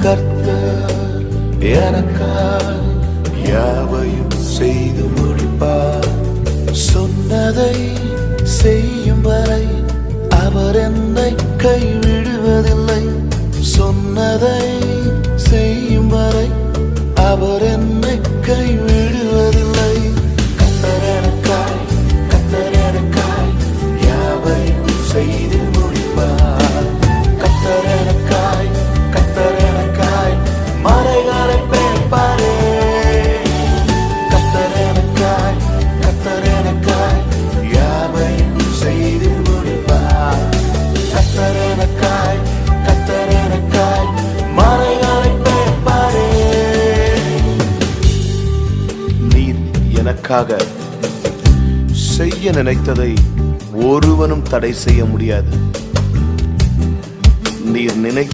கர்த்தர் எனக்காய் யாவையும் செய்து முடிப்பார். சொன்னதை செய்யும் வரை அவர் என்னை கைவிடுவதில்லை. சொன்னதை செய்யும் வரை அவர் என்னை கைவிடுவதில்லை. கர்த்தர் எனக்காய் யாவையும் செய்து முடிப்பார். கர்த்தர் எனக்காய் மலைகளை பெயர்ப்பாரே. கர்த்தர் எனக்காய் யாவையும் செய்து முடிப்பார். கர்த்தர் எனக்காய் மலைகளை பெயர்ப்பாரே. நீர் எனக்காக செய்ய நினைத்ததை ஒருவனும் தடை செய்ய முடியாது. நீர்